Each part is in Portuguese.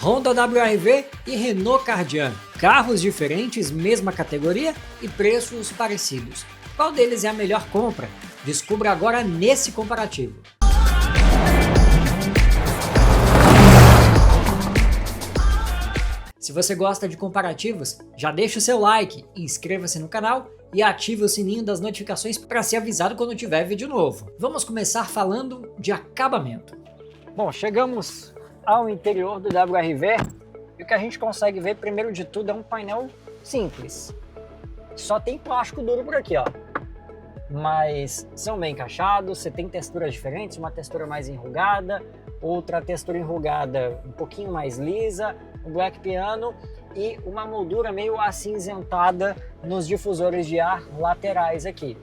Honda WR-V e Renault Kardian. Carros diferentes, mesma categoria e preços parecidos. Qual deles é a melhor compra? Descubra agora nesse comparativo. Se você gosta de comparativos, já deixa o seu like, inscreva-se no canal e ative o sininho das notificações para ser avisado quando tiver vídeo novo. Vamos começar falando de acabamento. Bom, chegamos ao interior do WR-V e o que a gente consegue ver primeiro de tudo é um painel simples. Só tem plástico duro por aqui, ó. Mas são bem encaixados, você tem texturas diferentes, uma textura mais enrugada, outra textura enrugada um pouquinho mais lisa, um black piano e uma moldura meio acinzentada nos difusores de ar laterais aqui.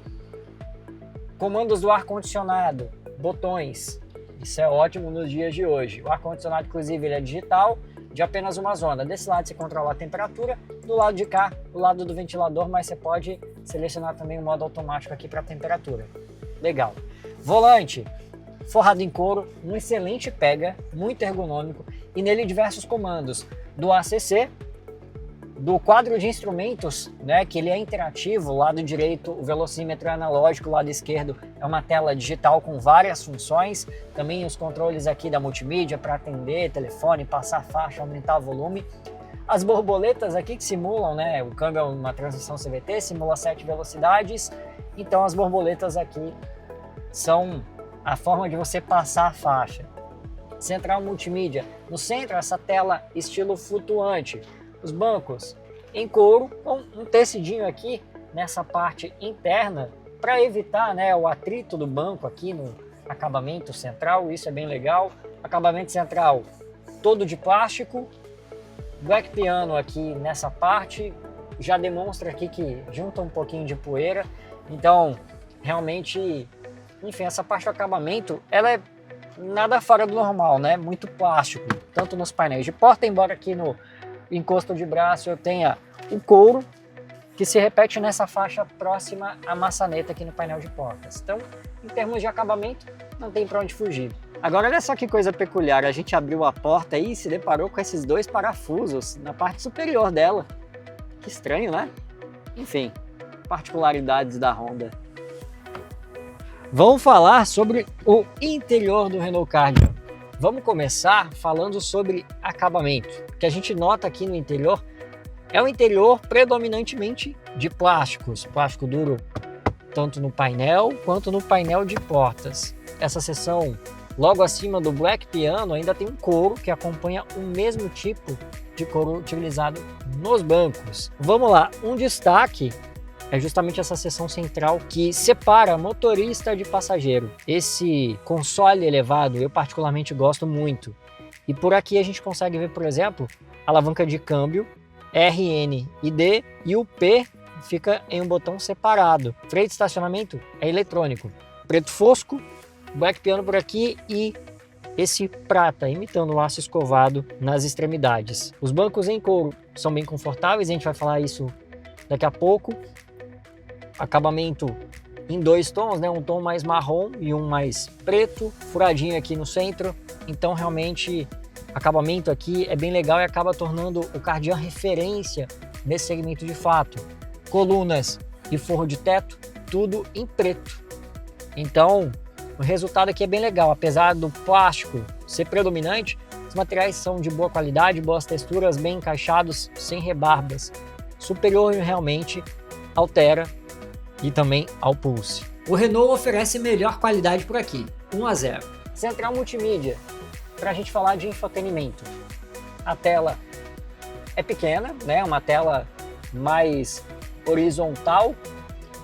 Comandos do ar-condicionado, botões, isso é ótimo nos dias de hoje. O ar-condicionado, inclusive, ele é digital, de apenas uma zona. Desse lado você controla a temperatura, do lado de cá, do lado do ventilador, mas você pode selecionar também o modo automático aqui para a temperatura. Legal. Volante, forrado em couro, um excelente pega, muito ergonômico, e nele diversos comandos do ACC, do quadro de instrumentos, né, que ele é interativo, lado direito o velocímetro é analógico, lado esquerdo é uma tela digital com várias funções, também os controles aqui da multimídia para atender telefone, passar faixa, aumentar o volume. As borboletas aqui que simulam, né, o câmbio é uma transmissão CVT, simula 7 velocidades, então as borboletas aqui são a forma de você passar a faixa. Central multimídia, no centro essa tela estilo flutuante. Os bancos em couro com um tecidinho aqui nessa parte interna para evitar, né, o atrito do banco aqui no acabamento central, isso é bem legal. Acabamento central todo de plástico, black piano aqui nessa parte, já demonstra aqui que junta um pouquinho de poeira, então realmente, enfim, essa parte do acabamento, ela é nada fora do normal, né, muito plástico, tanto nos painéis de porta, embora aqui no encosto de braço eu tenha o couro que se repete nessa faixa próxima à maçaneta aqui no painel de portas. Então, em termos de acabamento, não tem para onde fugir. Agora, olha só que coisa peculiar, a gente abriu a porta e se deparou com esses dois parafusos na parte superior dela. Que estranho, né? Enfim, particularidades da Honda. Vamos falar sobre o interior do Renault Kardian. Vamos começar falando sobre acabamento. O que a gente nota aqui no interior é um interior predominantemente de plásticos. Plástico duro tanto no painel quanto no painel de portas. Essa seção logo acima do black piano ainda tem um couro que acompanha o mesmo tipo de couro utilizado nos bancos. Vamos lá, um destaque é justamente essa seção central que separa motorista de passageiro. Esse console elevado eu particularmente gosto muito. E por aqui a gente consegue ver, por exemplo, a alavanca de câmbio, RN e D, e o P fica em um botão separado. Freio de estacionamento é eletrônico. Preto fosco, black piano por aqui e esse prata imitando o aço escovado nas extremidades. Os bancos em couro são bem confortáveis, a gente vai falar isso daqui a pouco. Acabamento em dois tons, né? Um tom mais marrom e um mais preto, furadinho aqui no centro. Então realmente acabamento aqui é bem legal e acaba tornando o Kardian referência nesse segmento de fato. Colunas e forro de teto, tudo em preto. Então o resultado aqui é bem legal, apesar do plástico ser predominante, os materiais são de boa qualidade, boas texturas, bem encaixados, sem rebarbas. Superior realmente altera e também ao Pulse. O Renault oferece melhor qualidade por aqui, 1-0. Central multimídia, para a gente falar de infotenimento. A tela é pequena, né? Uma tela mais horizontal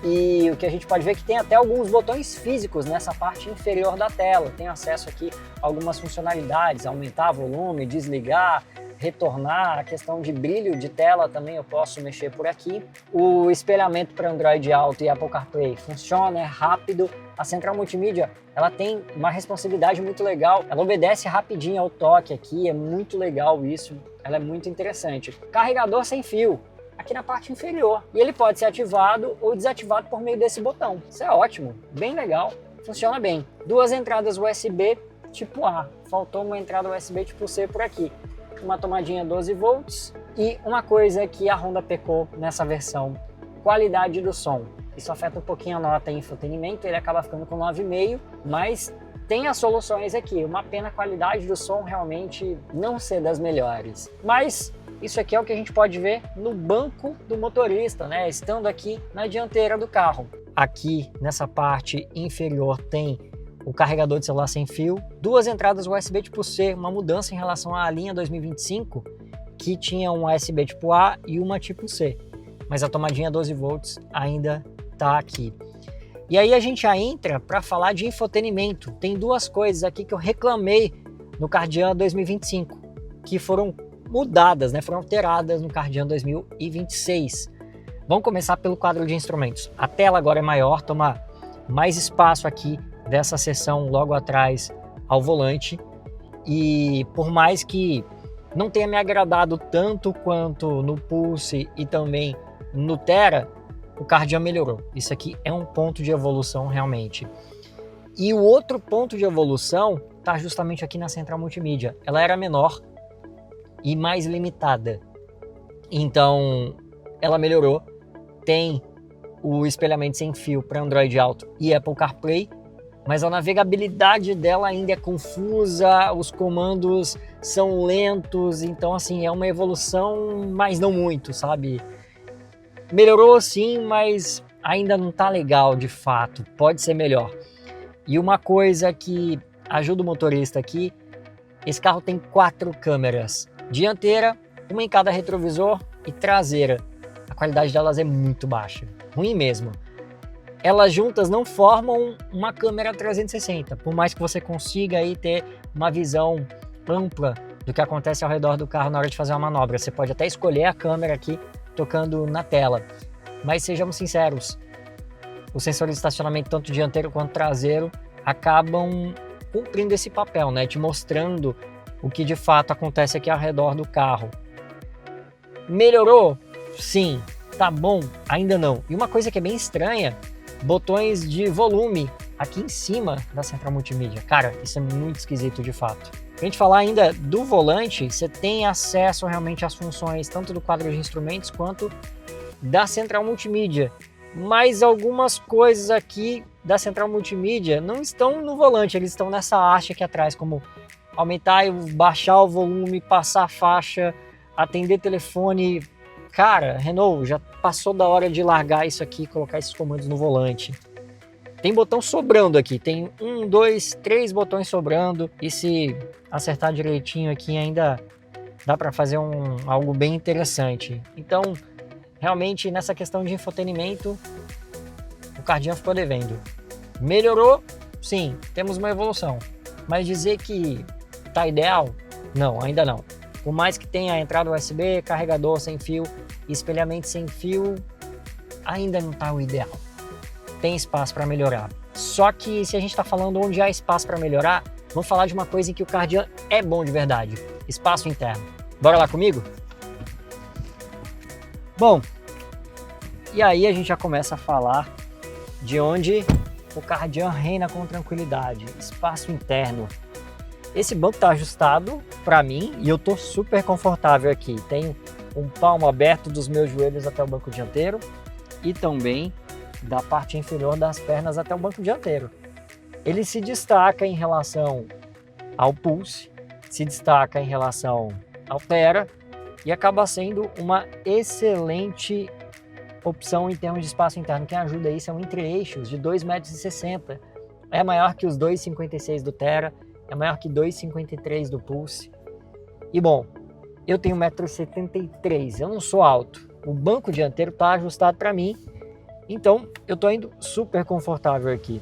e o que a gente pode ver é que tem até alguns botões físicos nessa parte inferior da tela. Tem acesso aqui a algumas funcionalidades, aumentar volume, desligar, retornar, a questão de brilho de tela também eu posso mexer por aqui. O espelhamento para Android Auto e Apple CarPlay funciona, é rápido. A central multimídia, ela tem uma responsividade muito legal, ela obedece rapidinho ao toque aqui, é muito legal isso, ela é muito interessante. Carregador sem fio, aqui na parte inferior, e ele pode ser ativado ou desativado por meio desse botão. Isso é ótimo, bem legal, funciona bem. Duas entradas USB tipo A, faltou uma entrada USB tipo C por aqui. uma tomadinha 12 volts e uma coisa que a Honda pecou nessa versão, qualidade do som. Isso afeta um pouquinho a nota em infotenimento, ele acaba ficando com 9,5, mas tem as soluções aqui. Uma pena a qualidade do som realmente não ser das melhores. Mas isso aqui é o que a gente pode ver no banco do motorista, né? Estando aqui na dianteira do carro. Aqui nessa parte inferior tem o carregador de celular sem fio, duas entradas USB tipo C, uma mudança em relação à linha 2025, que tinha um USB tipo A e uma tipo C. Mas a tomadinha 12 volts ainda está aqui. E aí a gente já entra para falar de infotenimento. Tem duas coisas aqui que eu reclamei no Kardian 2025, que foram mudadas, né? Foram alteradas no Kardian 2026. Vamos começar pelo quadro de instrumentos. A tela agora é maior, toma mais espaço aqui dessa seção logo atrás ao volante. E por mais que não tenha me agradado tanto quanto no Pulse e também no Terra, o Kardian melhorou. Isso aqui é um ponto de evolução realmente. E o outro ponto de evolução está justamente aqui na central multimídia. Ela era menor e mais limitada. Então, ela melhorou. Tem o espelhamento sem fio para Android Auto e Apple CarPlay, mas a navegabilidade dela ainda é confusa, os comandos são lentos, então assim, é uma evolução, mas não muito, sabe? Melhorou sim, mas ainda não tá legal de fato, pode ser melhor. E uma coisa que ajuda o motorista aqui, esse carro tem 4 câmeras, dianteira, uma em cada retrovisor e traseira. A qualidade delas é muito baixa, ruim mesmo. Elas juntas não formam uma câmera 360, por mais que você consiga aí ter uma visão ampla do que acontece ao redor do carro na hora de fazer uma manobra. Você pode até escolher a câmera aqui tocando na tela, mas sejamos sinceros, os sensores de estacionamento tanto dianteiro quanto traseiro acabam cumprindo esse papel, né, te mostrando o que de fato acontece aqui ao redor do carro. Melhorou? Sim. Tá bom? Ainda não. E uma coisa que é bem estranha, botões de volume aqui em cima da central multimídia. Cara, isso é muito esquisito de fato. Pra gente falar ainda do volante, você tem acesso realmente às funções tanto do quadro de instrumentos quanto da central multimídia. Mas algumas coisas aqui da central multimídia não estão no volante, eles estão nessa haste aqui atrás, como aumentar e baixar o volume, passar a faixa, atender telefone. Cara, Renault, já passou da hora de largar isso aqui e colocar esses comandos no volante. Tem botão sobrando aqui, tem 1, 2, 3 botões sobrando, e se acertar direitinho aqui ainda dá para fazer algo bem interessante. Então, realmente nessa questão de infotenimento, o Kardian ficou devendo. Melhorou? Sim, temos uma evolução, mas dizer que tá ideal? Não, ainda não. Por mais que tenha a entrada USB, carregador sem fio e espelhamento sem fio, ainda não está o ideal. Tem espaço para melhorar. Só que se a gente está falando onde há espaço para melhorar, vamos falar de uma coisa em que o Kardian é bom de verdade: espaço interno. Bora lá comigo? Bom, e aí a gente já começa a falar de onde o Kardian reina com tranquilidade: espaço interno. Esse banco está ajustado para mim e eu tô super confortável aqui. Tenho um palmo aberto dos meus joelhos até o banco dianteiro e também da parte inferior das pernas até o banco dianteiro. Ele se destaca em relação ao Pulse, se destaca em relação ao Terra e acaba sendo uma excelente opção em termos de espaço interno. Quem ajuda isso é um entre-eixos de 2,60 m. É maior que os 2,56 m do Terra, é maior que 2,53 m do Pulse. E bom, eu tenho 1,73 m, eu não sou alto. O banco dianteiro está ajustado para mim, então eu estou indo super confortável aqui.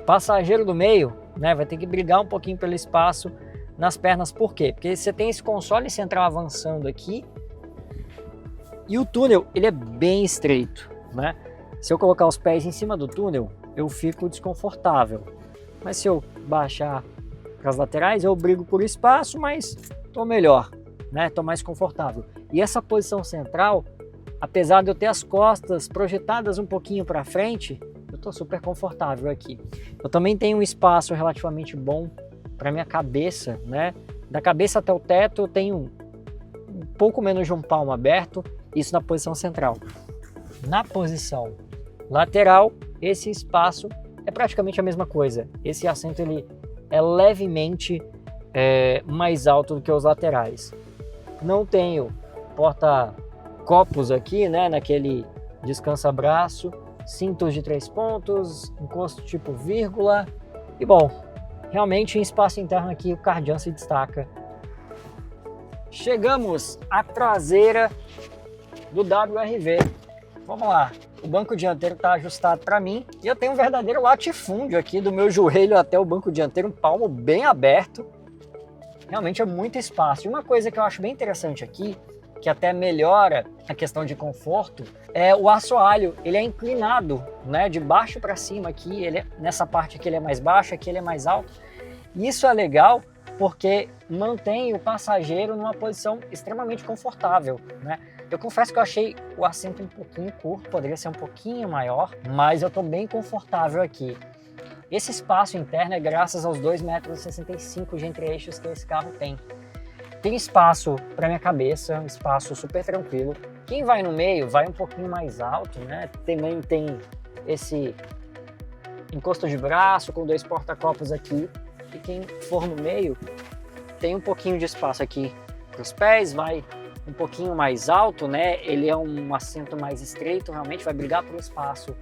Passageiro do meio, né, vai ter que brigar um pouquinho pelo espaço nas pernas. Por quê? Porque você tem esse console central avançando aqui e o túnel ele é bem estreito, né? Se eu colocar os pés em cima do túnel, eu fico desconfortável. Mas se eu baixar para as laterais, eu brigo por espaço, mas estou melhor, né? Estou mais confortável. E essa posição central, apesar de eu ter as costas projetadas um pouquinho para frente, eu estou super confortável aqui. Eu também tenho um espaço relativamente bom para minha cabeça, né? Da cabeça até o teto tem um pouco menos de um palmo aberto, isso na posição central. Na posição lateral, esse espaço é praticamente a mesma coisa. Esse assento ele é levemente mais alto do que os laterais. Não tenho porta-copos aqui, né, naquele descansa-braço, cintos de 3 pontos, encosto tipo vírgula. E bom, realmente em espaço interno aqui o Kardian se destaca. Chegamos à traseira do WRV. Vamos lá, o banco dianteiro está ajustado para mim e eu tenho um verdadeiro latifúndio aqui do meu joelho até o banco dianteiro, um palmo bem aberto. Realmente é muito espaço. E uma coisa que eu acho bem interessante aqui, que até melhora a questão de conforto, é o assoalho. Ele é inclinado, né, de baixo para cima aqui, nessa parte aqui ele é mais baixo, aqui ele é mais alto. E isso é legal porque mantém o passageiro numa posição extremamente confortável, né? Eu confesso que eu achei o assento um pouquinho curto, poderia ser um pouquinho maior, mas eu estou bem confortável aqui. Esse espaço interno é graças aos 2,65 m de entre-eixos que esse carro tem. Tem espaço para minha cabeça, um espaço super tranquilo. Quem vai no meio vai um pouquinho mais alto, né? Também tem esse encosto de braço com 2 porta-copos aqui. E quem for no meio tem um pouquinho de espaço aqui para os pés, vai um pouquinho mais alto, né? Ele é um assento mais estreito, realmente vai brigar por espaço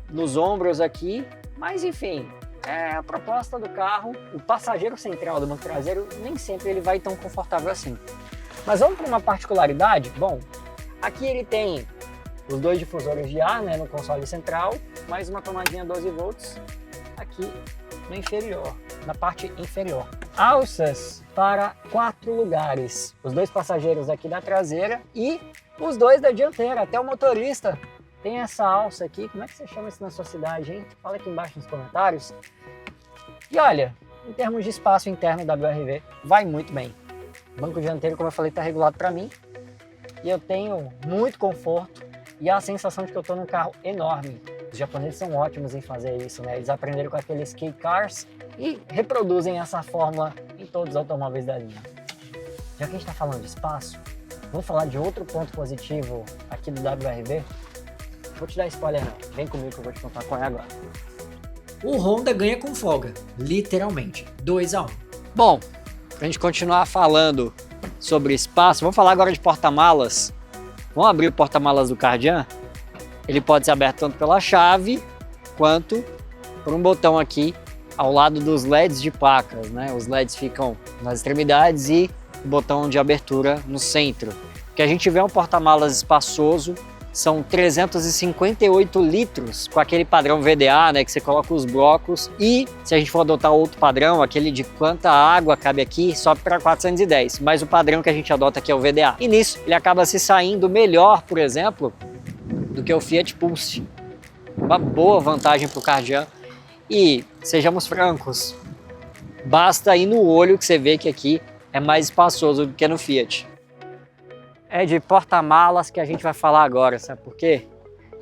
nos ombros aqui. Mas enfim, é a proposta do carro. O passageiro central do banco traseiro nem sempre ele vai tão confortável assim. Mas vamos para uma particularidade? Bom, aqui ele tem os 2 difusores de ar, né, no console central, mais uma tomadinha 12 volts aqui no inferior, na parte inferior. Alças para 4 lugares, os 2 passageiros aqui da traseira e os 2 da dianteira, até o motorista tem essa alça aqui. Como é que você chama isso na sua cidade, hein? Fala aqui embaixo nos comentários. E olha, em termos de espaço interno da WRV, vai muito bem. O banco dianteiro, como eu falei, está regulado para mim. E eu tenho muito conforto e a sensação de que eu estou num carro enorme. Os japoneses são ótimos em fazer isso, né? Eles aprenderam com aqueles K-Cars e reproduzem essa fórmula em todos os automóveis da linha. Já que a gente está falando de espaço, vamos falar de outro ponto positivo aqui do WRV. Vou te dar spoiler não, vem comigo que eu vou te contar qual é agora. O Honda ganha com folga, literalmente, 2-1. Bom, pra gente continuar falando sobre espaço, vamos falar agora de porta-malas. Vamos abrir o porta-malas do Kardian. Ele pode ser aberto tanto pela chave, quanto por um botão aqui ao lado dos LEDs de placas, né? Os LEDs ficam nas extremidades e o botão de abertura no centro. O que a gente vê é um porta-malas espaçoso. São 358 litros com aquele padrão VDA, né, que você coloca os blocos. E se a gente for adotar outro padrão, aquele de quanta água cabe aqui, sobe para 410. Mas o padrão que a gente adota aqui é o VDA. E nisso ele acaba se saindo melhor, por exemplo, do que o Fiat Pulse. Uma boa vantagem para o Kardian. E, sejamos francos, basta ir no olho que você vê que aqui é mais espaçoso do que no Fiat. É de porta-malas que a gente vai falar agora, sabe por quê?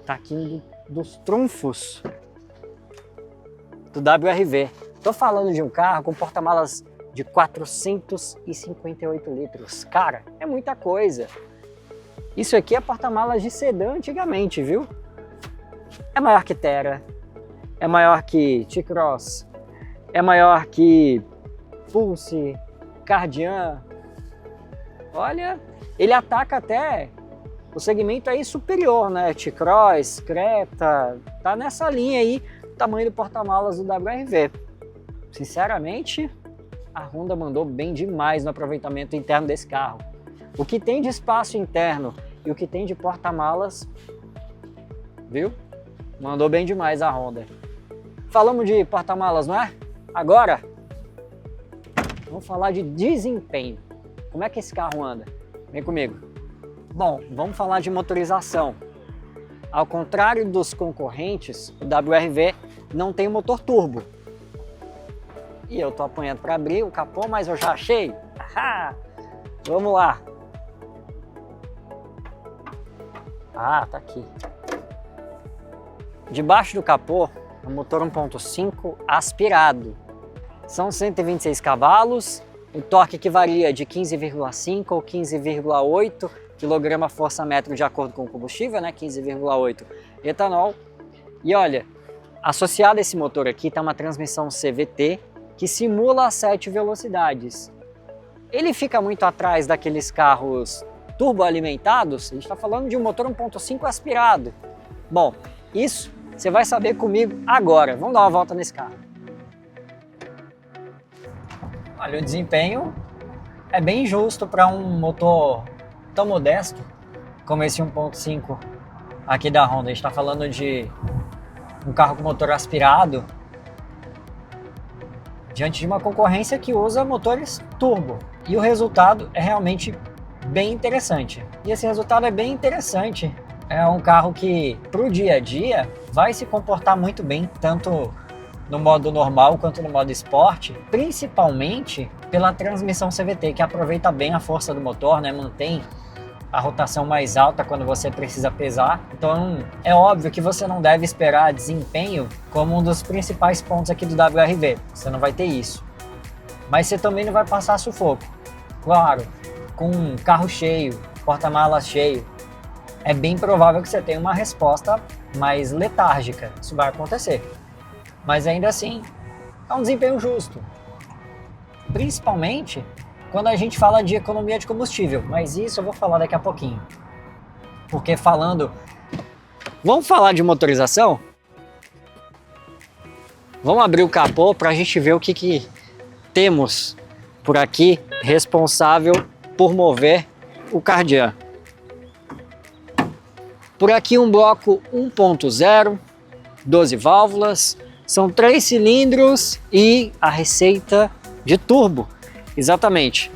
Tá aqui um dos trunfos do WRV. Tô falando de um carro com porta-malas de 458 litros. Cara, é muita coisa. Isso aqui é porta-malas de sedã antigamente, viu? É maior que Terra, é maior que T-Cross, é maior que Pulse, Kardian. Olha, ele ataca até o segmento aí superior, né? T-Cross, Creta, tá nessa linha aí, o tamanho do porta-malas do WRV. Sinceramente, a Honda mandou bem demais no aproveitamento interno desse carro. O que tem de espaço interno e o que tem de porta-malas, viu? Mandou bem demais a Honda. Falamos de porta-malas, não é? Agora, vamos falar de desempenho. Como é que esse carro anda? Vem comigo. Bom, vamos falar de motorização. Ao contrário dos concorrentes, o WRV não tem motor turbo. E eu tô apanhando para abrir o capô, mas eu já achei. Ahá! Vamos lá. Ah, tá aqui. Debaixo do capô, o motor 1.5 aspirado. São 126 cavalos o torque que varia de 15,5 ou 15,8 kgfm de acordo com o combustível, né? 15,8 etanol. E olha, associado a esse motor aqui está uma transmissão CVT que simula as 7 velocidades. Ele fica muito atrás daqueles carros turboalimentados. A gente está falando de um motor 1.5 aspirado. Bom, isso você vai saber comigo agora. Vamos dar uma volta nesse carro. Olha, o desempenho é bem justo para um motor tão modesto como esse 1.5 aqui da Honda. A gente está falando de um carro com motor aspirado diante de uma concorrência que usa motores turbo. E o resultado é realmente bem interessante. E esse resultado é bem interessante. É um carro que, para o dia a dia, vai se comportar muito bem, tanto no modo normal quanto no modo esporte, principalmente pela transmissão CVT, que aproveita bem a força do motor, né? Mantém a rotação mais alta quando você precisa pesar. Então é óbvio que você não deve esperar desempenho como um dos principais pontos aqui do WRV. Você não vai ter isso. Mas você também não vai passar sufoco. Claro, com um carro cheio, porta-malas cheio, é bem provável que você tenha uma resposta mais letárgica. Isso vai acontecer. Mas ainda assim, é um desempenho justo. Principalmente quando a gente fala de economia de combustível. Mas isso eu vou falar daqui a pouquinho. Porque falando... Vamos falar de motorização? Vamos abrir o capô para a gente ver o que temos por aqui responsável por mover o Kardian. Por aqui um bloco 1.0, 12 válvulas, são 3 cilindros e a receita de turbo. Exatamente.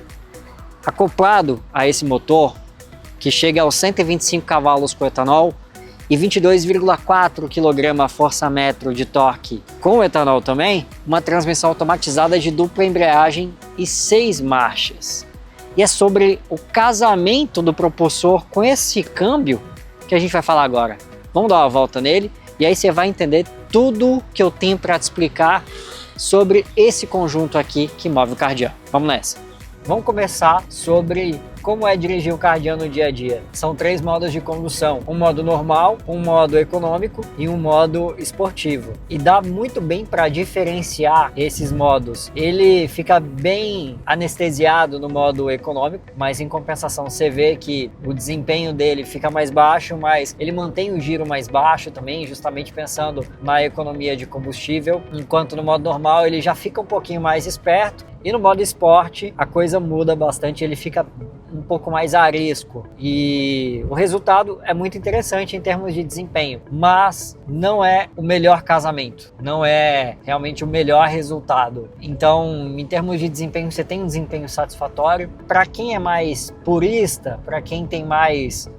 Acoplado a esse motor, que chega aos 125 cavalos com etanol e 22,4 kgfm de torque com etanol também, uma transmissão automatizada de dupla embreagem e 6 marchas. E é sobre o casamento do propulsor com esse câmbio que a gente vai falar agora. Vamos dar uma volta nele e aí você vai entender tudo que eu tenho para te explicar sobre esse conjunto aqui que move o Kardian. Vamos nessa! Vamos começar sobre como é dirigir o Kardian no dia a dia. São 3 modos de condução, um modo normal, um modo econômico e um modo esportivo. E dá muito bem para diferenciar esses modos. Ele fica bem anestesiado no modo econômico, mas em compensação você vê que o desempenho dele fica mais baixo, mas ele mantém o giro mais baixo também, justamente pensando na economia de combustível, enquanto no modo normal ele já fica um pouquinho mais esperto. E no modo esporte a coisa muda bastante, ele fica um pouco mais arisco e o resultado é muito interessante em termos de desempenho, mas não é o melhor casamento, não é realmente o melhor resultado. Então, em termos de desempenho, você tem um desempenho satisfatório. Para quem é mais purista, para quem tem mais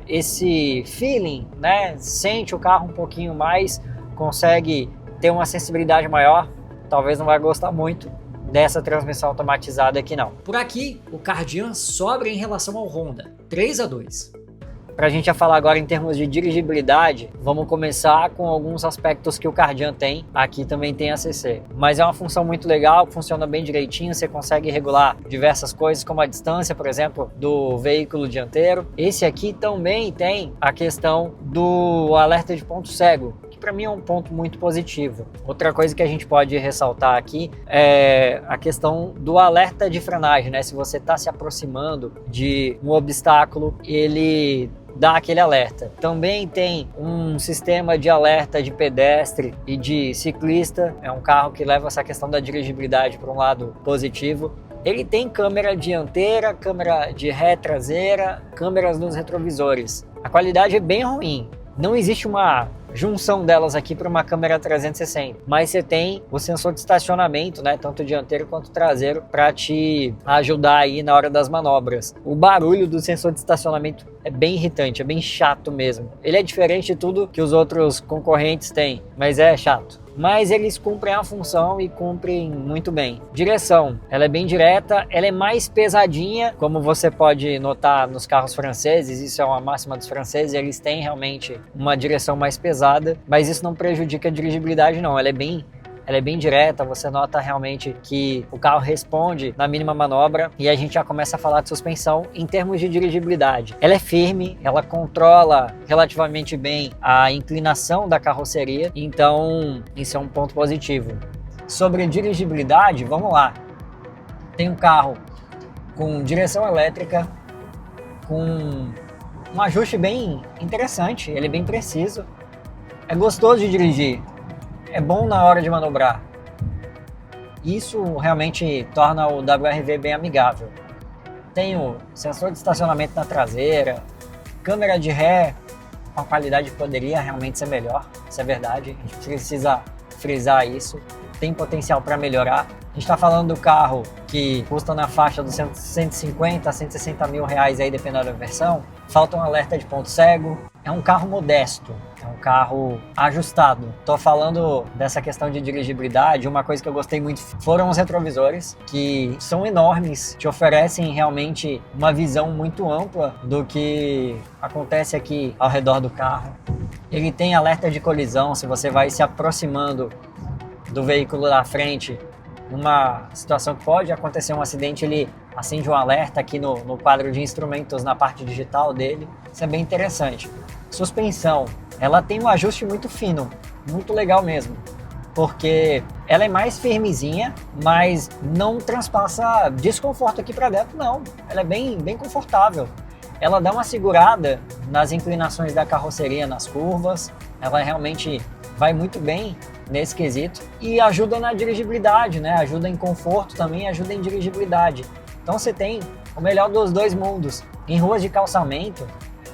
esse feeling, né, sente o carro um pouquinho mais, consegue ter uma sensibilidade maior, talvez não vai gostar muito dessa transmissão automatizada aqui não. Por aqui, o Kardian sobra em relação ao Honda, 3-2. Para a gente já falar agora em termos de dirigibilidade, vamos começar com alguns aspectos que o Kardian tem. Aqui também tem ACC, mas é uma função muito legal, funciona bem direitinho, você consegue regular diversas coisas, como a distância, por exemplo, do veículo dianteiro. Esse aqui também tem a questão do alerta de ponto cego, para mim é um ponto muito positivo. Outra coisa que a gente pode ressaltar aqui é a questão do alerta de frenagem, né? Se você está se aproximando de um obstáculo, ele dá aquele alerta. Também tem um sistema de alerta de pedestre e de ciclista. É um carro que leva essa questão da dirigibilidade para um lado positivo. Ele tem câmera dianteira, câmera de ré traseira, câmeras nos retrovisores. A qualidade é bem ruim. Não existe uma junção delas aqui para uma câmera 360, mas você tem o sensor de estacionamento, né, tanto dianteiro quanto traseiro, para te ajudar aí na hora das manobras. O barulho do sensor de estacionamento é bem irritante, é bem chato mesmo. Ele é diferente de tudo que os outros concorrentes têm, mas é chato. Mas eles cumprem a função e cumprem muito bem. Direção, ela é bem direta, ela é mais pesadinha, como você pode notar nos carros franceses, isso é uma máxima dos franceses, eles têm realmente uma direção mais pesada, mas isso não prejudica a dirigibilidade não, ela ela é bem direta, você nota realmente que o carro responde na mínima manobra, e a gente já começa a falar de suspensão em termos de dirigibilidade. Ela é firme, ela controla relativamente bem a inclinação da carroceria, então isso é um ponto positivo. Sobre dirigibilidade, vamos lá. Tem um carro com direção elétrica, com um ajuste bem interessante, ele é bem preciso, é gostoso de dirigir, é bom na hora de manobrar. Isso realmente torna o WRV bem amigável. Tem o sensor de estacionamento na traseira, câmera de ré com a qualidade que poderia realmente ser melhor, isso é verdade, a gente precisa frisar isso, tem potencial para melhorar. A gente está falando do carro que custa na faixa dos 150 a 160 mil reais aí, dependendo da versão. Falta um alerta de ponto cego. É um carro modesto, é um carro ajustado. Tô falando dessa questão de dirigibilidade, uma coisa que eu gostei muito foram os retrovisores, que são enormes, te oferecem realmente uma visão muito ampla do que acontece aqui ao redor do carro. Ele tem alerta de colisão, se você vai se aproximando do veículo da frente, numa situação que pode acontecer um acidente, ele acende um alerta aqui no quadro de instrumentos, na parte digital dele. Isso é bem interessante. Suspensão, ela tem um ajuste muito fino, muito legal mesmo, porque ela é mais firmezinha, mas não transpassa desconforto aqui para dentro, não. Ela é bem confortável. Ela dá uma segurada nas inclinações da carroceria, nas curvas. Ela realmente vai muito bem nesse quesito e ajuda na dirigibilidade, né? Ajuda em conforto também, ajuda em dirigibilidade. Então você tem o melhor dos dois mundos. Em ruas de calçamento,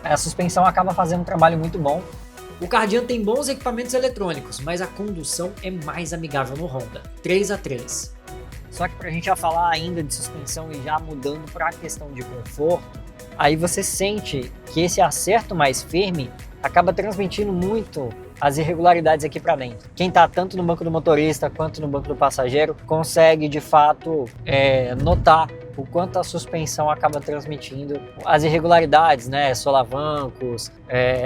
a suspensão acaba fazendo um trabalho muito bom. O Kardian tem bons equipamentos eletrônicos, mas a condução é mais amigável no Honda. 3x3. Só que para a gente já falar ainda de suspensão e já mudando para a questão de conforto, aí você sente que esse acerto mais firme acaba transmitindo muito as irregularidades aqui para dentro. Quem está tanto no banco do motorista quanto no banco do passageiro consegue de fato notar o quanto a suspensão acaba transmitindo as irregularidades, né? Solavancos,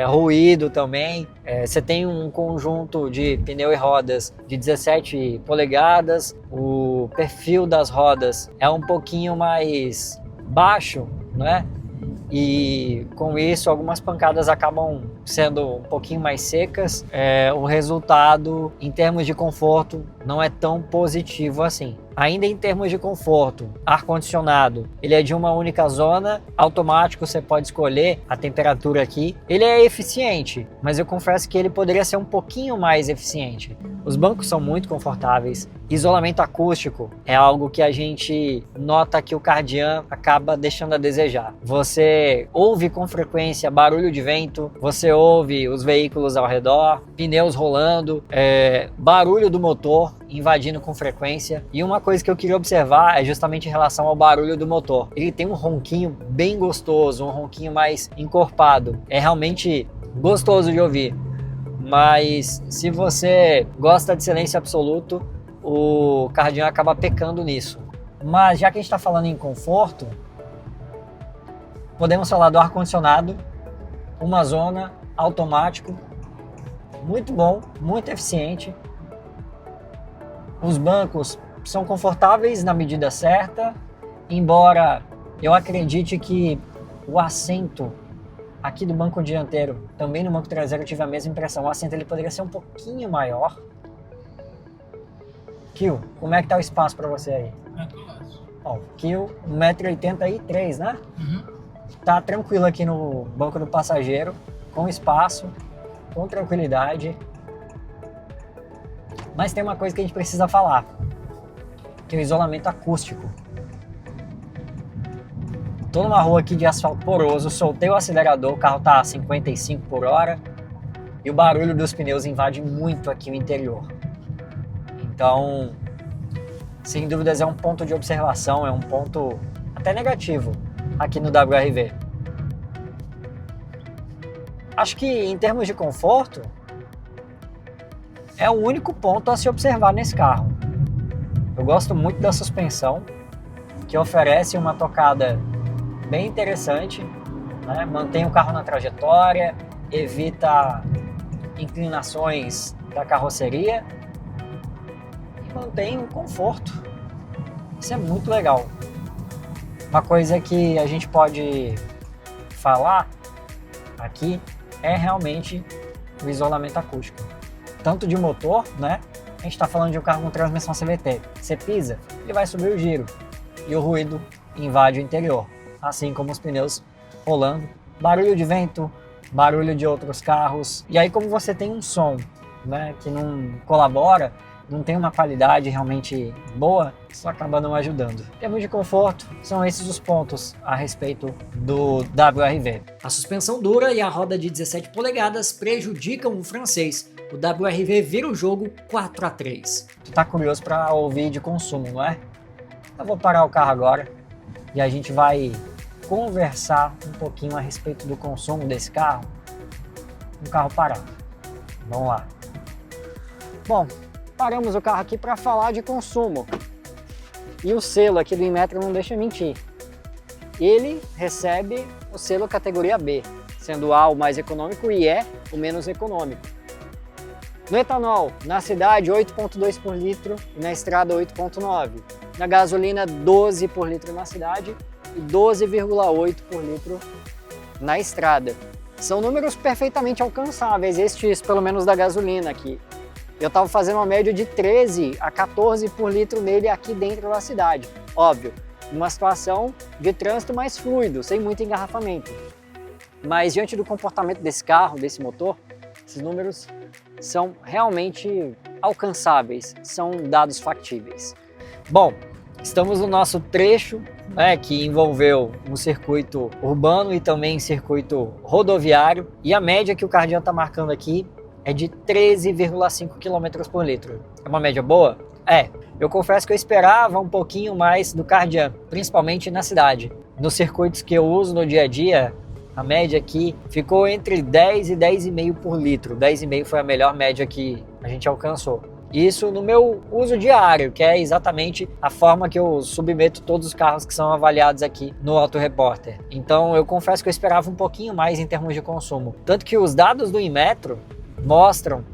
ruído também. Você tem um conjunto de pneu e rodas de 17 polegadas, o perfil das rodas é um pouquinho mais baixo, né? E com isso algumas pancadas acabam sendo um pouquinho mais secas. O resultado em termos de conforto não é tão positivo assim. Ainda em termos de conforto, ar-condicionado, ele é de uma única zona, automático, você pode escolher a temperatura aqui. Ele é eficiente, mas eu confesso que ele poderia ser um pouquinho mais eficiente. Os bancos são muito confortáveis. Isolamento acústico é algo que a gente nota que o Kardian acaba deixando a desejar. Você ouve com frequência barulho de vento, você ouve os veículos ao redor, pneus rolando, barulho do motor invadindo com frequência. E uma coisa que eu queria observar é justamente em relação ao barulho do motor. Ele tem um ronquinho bem gostoso, um ronquinho mais encorpado. É realmente gostoso de ouvir. Mas se você gosta de silêncio absoluto, o Kardian acaba pecando nisso. Mas já que a gente está falando em conforto, podemos falar do ar-condicionado, uma zona, automático, muito bom, muito eficiente. Os bancos são confortáveis na medida certa, embora eu acredite que o assento aqui do banco dianteiro, também no banco traseiro eu tive a mesma impressão, o assento ele poderia ser um pouquinho maior. Kio, como é que tá o espaço para você aí? Ó, Kio, 1,83 m, né? Uhum. Tá tranquilo aqui no banco do passageiro, com espaço, com tranquilidade. Mas tem uma coisa que a gente precisa falar, que é o isolamento acústico. Tô numa rua aqui de asfalto poroso, soltei o acelerador, o carro tá a 55 por hora e o barulho dos pneus invade muito aqui o interior. Então, sem dúvidas é um ponto de observação, é um ponto até negativo aqui no WRV. Acho que em termos de conforto, é o único ponto a se observar nesse carro. Eu gosto muito da suspensão, que oferece uma tocada bem interessante, né? Mantém o carro na trajetória, evita inclinações da carroceria. mantém o conforto. Isso é muito legal. Uma coisa que a gente pode falar aqui é realmente o isolamento acústico. Tanto de motor, né? A gente está falando de um carro com transmissão CVT. Você pisa, ele vai subir o giro e o ruído invade o interior, assim como os pneus rolando. Barulho de vento, barulho de outros carros. E aí, como você tem um som, né, que não colabora, não tem uma qualidade realmente boa, isso acaba não ajudando. Em termos de conforto, são esses os pontos a respeito do WRV. A suspensão dura e a roda de 17 polegadas prejudicam o francês. O WRV vira o jogo 4-3. Tu tá curioso para ouvir de consumo, não é? Eu vou parar o carro agora e a gente vai conversar um pouquinho a respeito do consumo desse carro. Um carro parado. Vamos lá. Bom, paramos o carro aqui para falar de consumo. E o selo aqui do Inmetro não deixa mentir. Ele recebe o selo categoria B, sendo A o mais econômico e E o menos econômico. No etanol, na cidade 8,2 por litro e na estrada 8,9. Na gasolina 12 por litro na cidade e 12,8 por litro na estrada. São números perfeitamente alcançáveis, estes pelo menos da gasolina aqui. Eu estava fazendo uma média de 13 a 14 por litro nele aqui dentro da cidade. Óbvio, uma situação de trânsito mais fluido, sem muito engarrafamento. Mas diante do comportamento desse carro, desse motor, esses números são realmente alcançáveis, são dados factíveis. Bom, estamos no nosso trecho, né, que envolveu um circuito urbano e também circuito rodoviário, e a média que o Kardian está marcando aqui é de 13,5 km por litro. É uma média boa? É. Eu confesso que eu esperava um pouquinho mais do Kardian, principalmente na cidade. Nos circuitos que eu uso no dia a dia, a média aqui ficou entre 10 e 10,5 por litro. 10,5 foi a melhor média que a gente alcançou. Isso no meu uso diário, que é exatamente a forma que eu submeto todos os carros que são avaliados aqui no Auto Repórter. Então eu confesso que eu esperava um pouquinho mais em termos de consumo. Tanto que os dados do Inmetro mostram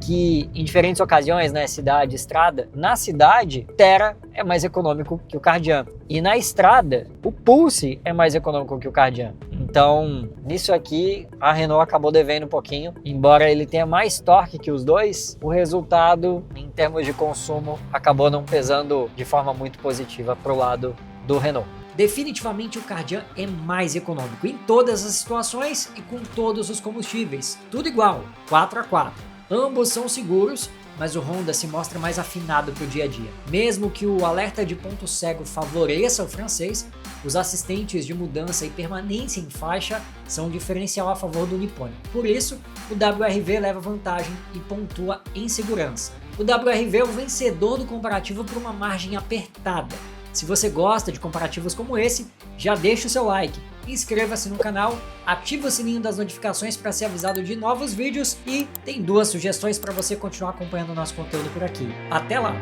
que em diferentes ocasiões, né, cidade, estrada, na cidade, Terra é mais econômico que o Kardian. E na estrada, o Pulse é mais econômico que o Kardian. Então, nisso aqui, a Renault acabou devendo um pouquinho. Embora ele tenha mais torque que os dois, o resultado, em termos de consumo, acabou não pesando de forma muito positiva para o lado do Renault. Definitivamente o Kardian é mais econômico em todas as situações e com todos os combustíveis. Tudo igual, 4x4. Ambos são seguros, mas o Honda se mostra mais afinado para o dia a dia. Mesmo que o alerta de ponto cego favoreça o francês, os assistentes de mudança e permanência em faixa são um diferencial a favor do nipônico. Por isso, o WRV leva vantagem e pontua em segurança. O WRV é o vencedor do comparativo por uma margem apertada. Se você gosta de comparativos como esse, já deixa o seu like, inscreva-se no canal, ative o sininho das notificações para ser avisado de novos vídeos e tem 2 sugestões para você continuar acompanhando o nosso conteúdo por aqui. Até lá!